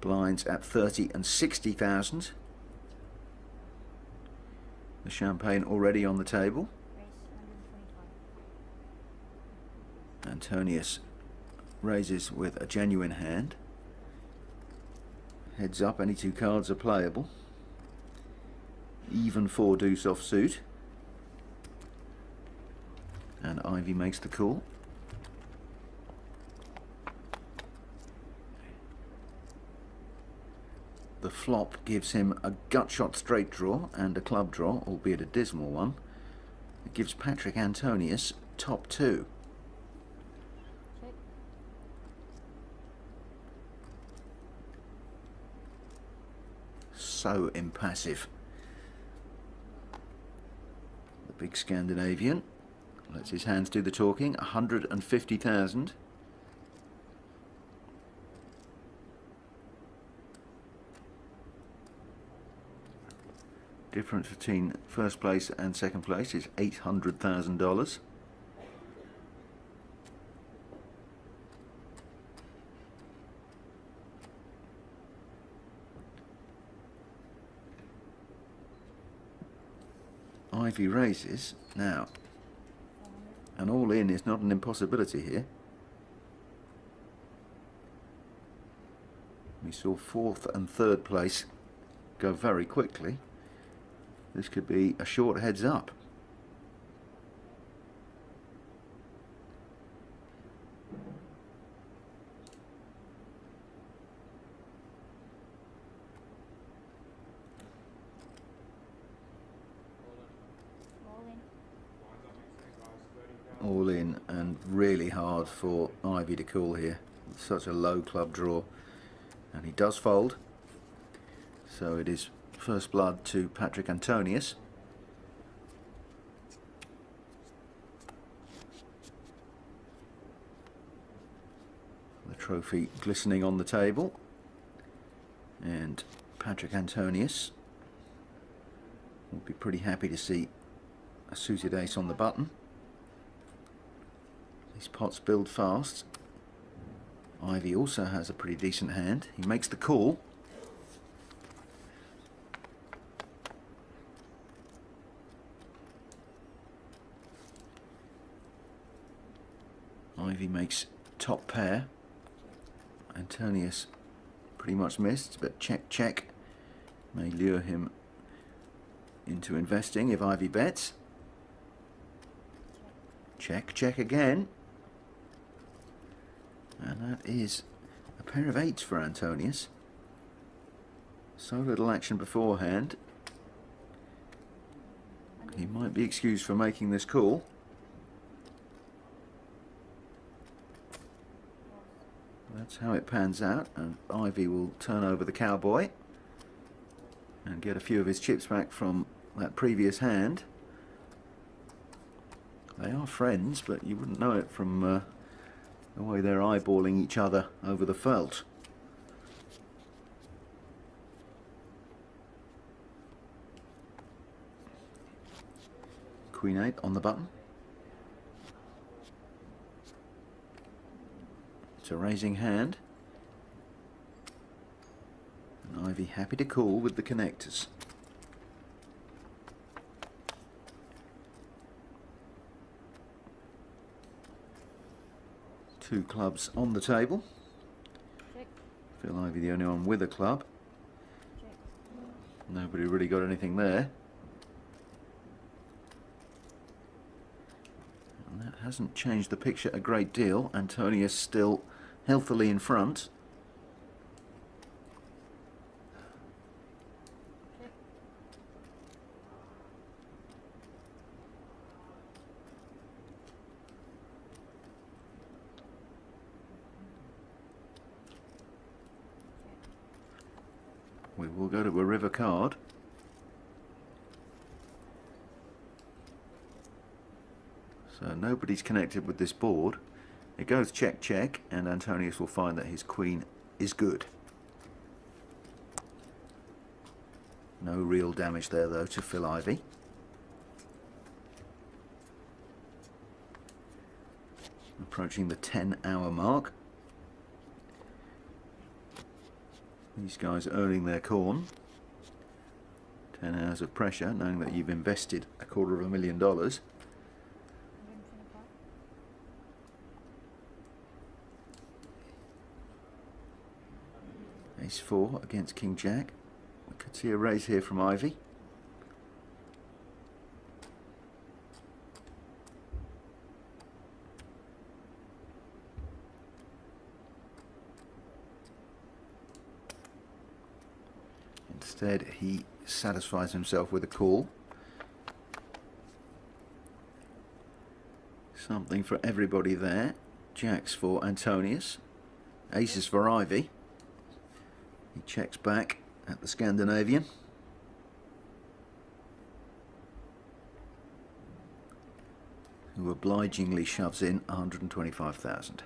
Blinds at 30 and 60,000. The champagne already on the table. Antonius raises with a genuine hand. Heads up, any two cards are playable. Even 4 deuce offsuit. And IVey makes the call. The flop gives him a gut shot straight draw and a club draw, albeit a dismal one. It gives Patrik Antonius top 2. So impassive. The big Scandinavian lets his hands do the talking. 150,000. Difference between first place and second place is $800,000. IVey raises now. An all-in is not an impossibility here. We saw 4th and 3rd place go very quickly. This could be a short heads up. All in, and really hard for IVey to call here. Such a low club draw, and he does fold. So it is first blood to Patrik Antonius. The trophy glistening on the table, and Patrik Antonius will be pretty happy to see a suited ace on the button. These pots build fast. IVey also has a pretty decent hand. He makes the call. IVey makes top pair. Antonius pretty much missed, but check check may lure him into investing if IVey bets. Check check again. And that is a pair of 8s for Antonius. So little action beforehand. He might be excused for making this call. That's how it pans out, and IVey will turn over the cowboy and get a few of his chips back from that previous hand. They are friends, but you wouldn't know it from the way they're eyeballing each other over the felt. Queen 8 on the button. It's a raising hand. And IVey happy to call with the connectors. Two clubs on the table. Check. Phil IVey the only one with a club. Check. Nobody really got anything there. And that hasn't changed the picture a great deal. Antonius still healthily in front. Check. We will go to a river card. So nobody's connected with this board. It goes check check, and Antonius will find that his queen is good. No real damage there though to Phil IVey. Approaching the 10-hour mark. These guys earning their corn. 10 hours of pressure, knowing that you've invested $250,000. 125. Ace 4 against King Jack. We could see a raise here from IVey. Instead, he satisfies himself with a call. Something for everybody there. Jacks for Antonius. Aces for IVey. He checks back at the Scandinavian. Who obligingly shoves in 125,000.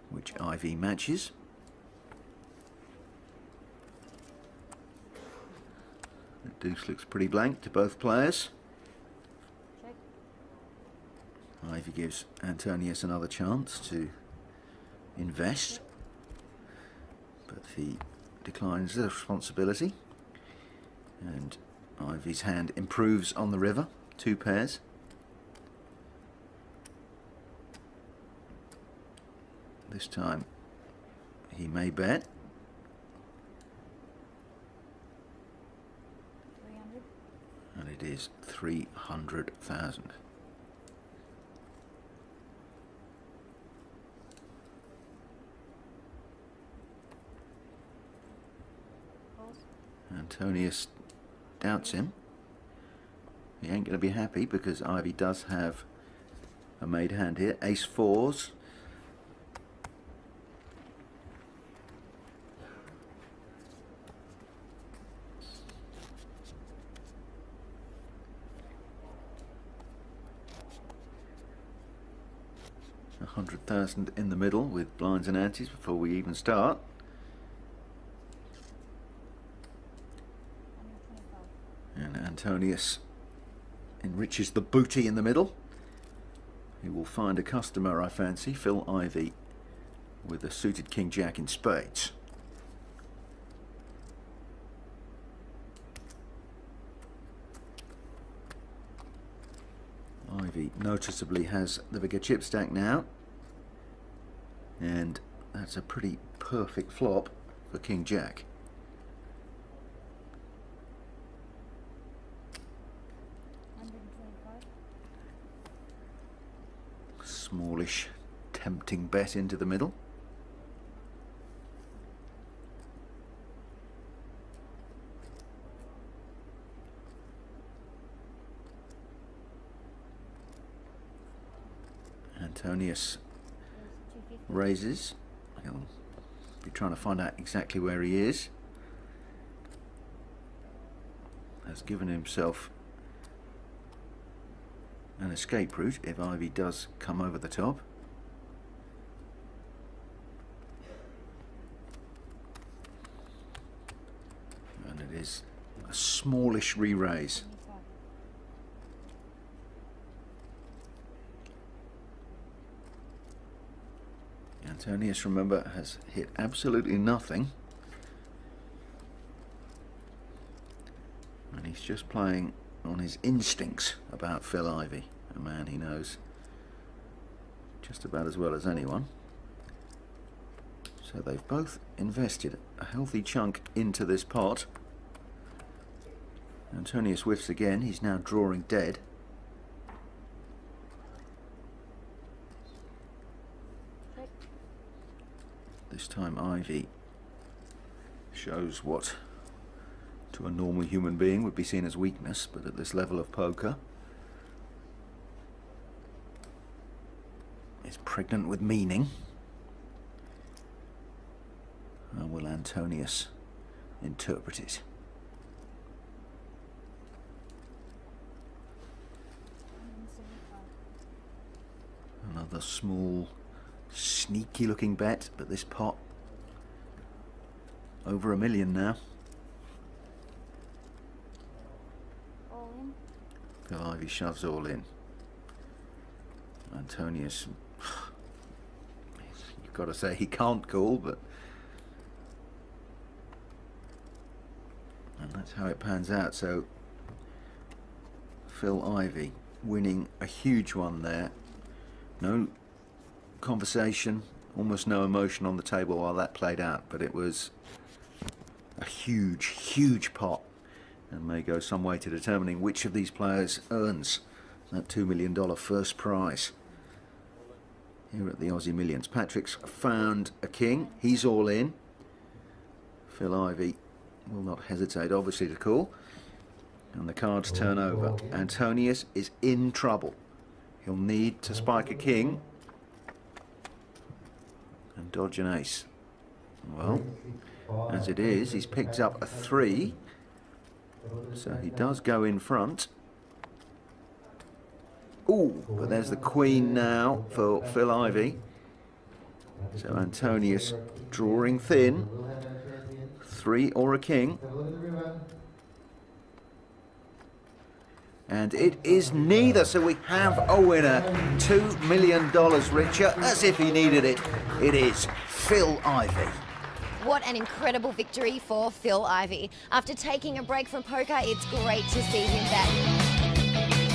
Which IVey matches. The deuce looks pretty blank to both players. Check. IVey gives Antonius another chance to invest, but he declines the responsibility, and IVey's hand improves on the river, 2 pairs. This time he may bet. 300. And it is 300,000. Calls. Antonius doubts him. He ain't going to be happy because IVey does have a made hand here. Ace 4s. $100,000 in the middle with blinds and antes before we even start. 125. And Antonius enriches the booty in the middle. He will find a customer, I fancy. Phil IVey with a suited King Jack in spades. IVey noticeably has the bigger chip stack now, and that's a pretty perfect flop for King Jack. Smallish, tempting bet into the middle. Antonius raises. He'll be trying to find out exactly where he is. Has given himself an escape route if IVey does come over the top. And it is a smallish re-raise. 25. Antonius, remember, has hit absolutely nothing. And he's just playing on his instincts about Phil IVey, a man he knows just about as well as anyone. So they've both invested a healthy chunk into this pot. Antonius whiffs again. He's now drawing dead. Check. This time IVey shows what to a normal human being would be seen as weakness, but at this level of poker it's pregnant with meaning. How will Antonius interpret it? 175. Another small, sneaky looking bet, but this pot over $1 million now. All in. Phil IVey shoves all in. Antonius, you've got to say he can't call, but... And that's how it pans out. So Phil Ivey winning a huge one there. No conversation, almost no emotion on the table while that played out, but it was a huge, huge pot and may go some way to determining which of these players earns that $2 million first prize here at the Aussie Millions. Patrik's found a king, he's all in. Phil Ivey will not hesitate obviously to call, and the cards turn over. Antonius is in trouble. He'll need to spike a king and dodge an ace. Well, as it is, he's picked up a 3, so he does go in front. Ooh, but there's the queen now for Phil Ivey. So Antonius drawing thin. 3 or a king. And it is neither, so we have a winner. $2 million richer, as if he needed it. It is Phil Ivey. What an incredible victory for Phil Ivey. After taking a break from poker, it's great to see him back.